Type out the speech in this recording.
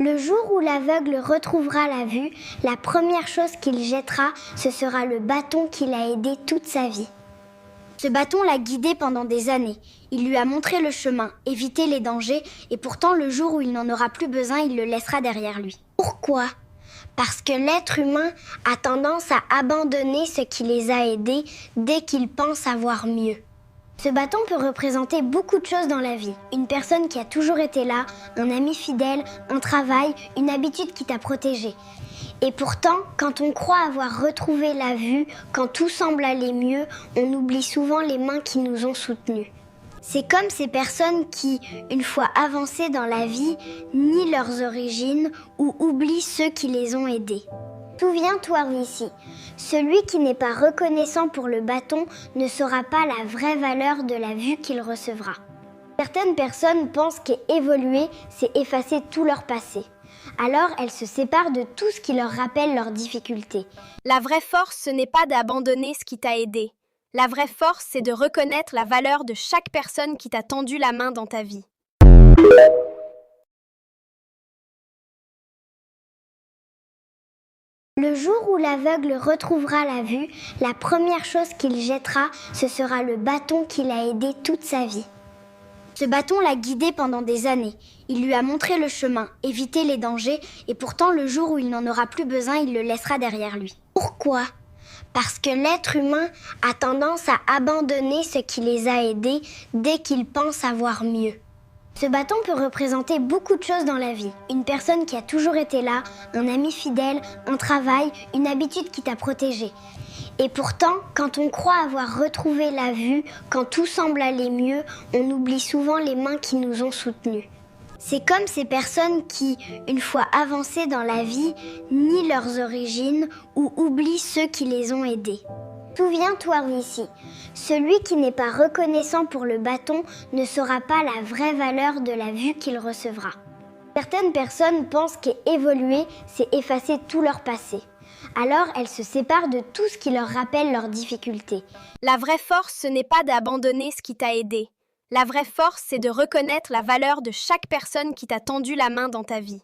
Le jour où l'aveugle retrouvera la vue, la première chose qu'il jettera, ce sera le bâton qui l'a aidé toute sa vie. Ce bâton l'a guidé pendant des années. Il lui a montré le chemin, évité les dangers, et pourtant le jour où il n'en aura plus besoin, il le laissera derrière lui. Pourquoi ? Parce que l'être humain a tendance à abandonner ce qui les a aidés dès qu'il pense avoir mieux. Ce bâton peut représenter beaucoup de choses dans la vie. Une personne qui a toujours été là, un ami fidèle, un travail, une habitude qui t'a protégé. Et pourtant, quand on croit avoir retrouvé la vue, quand tout semble aller mieux, on oublie souvent les mains qui nous ont soutenus. C'est comme ces personnes qui, une fois avancées dans la vie, nient leurs origines ou oublient ceux qui les ont aidés. Souviens-toi ici, celui qui n'est pas reconnaissant pour le bâton ne saura pas la vraie valeur de la vue qu'il recevra. Certaines personnes pensent qu'évoluer, c'est effacer tout leur passé. Alors elles se séparent de tout ce qui leur rappelle leurs difficultés. La vraie force, ce n'est pas d'abandonner ce qui t'a aidé. La vraie force, c'est de reconnaître la valeur de chaque personne qui t'a tendu la main dans ta vie. Le jour où l'aveugle retrouvera la vue, la première chose qu'il jettera, ce sera le bâton qui l'a aidé toute sa vie. Ce bâton l'a guidé pendant des années. Il lui a montré le chemin, évité les dangers, et pourtant le jour où il n'en aura plus besoin, il le laissera derrière lui. Pourquoi ? Parce que l'être humain a tendance à abandonner ce qui les a aidés dès qu'il pense avoir mieux. Ce bâton peut représenter beaucoup de choses dans la vie. Une personne qui a toujours été là, un ami fidèle, un travail, une habitude qui t'a protégé. Et pourtant, quand on croit avoir retrouvé la vue, quand tout semble aller mieux, on oublie souvent les mains qui nous ont soutenus. C'est comme ces personnes qui, une fois avancées dans la vie, nient leurs origines ou oublient ceux qui les ont aidés. Souviens-toi ici, celui qui n'est pas reconnaissant pour le bâton ne saura pas la vraie valeur de la vue qu'il recevra. Certaines personnes pensent qu'évoluer, c'est effacer tout leur passé. Alors elles se séparent de tout ce qui leur rappelle leurs difficultés. La vraie force, ce n'est pas d'abandonner ce qui t'a aidé. La vraie force, c'est de reconnaître la valeur de chaque personne qui t'a tendu la main dans ta vie.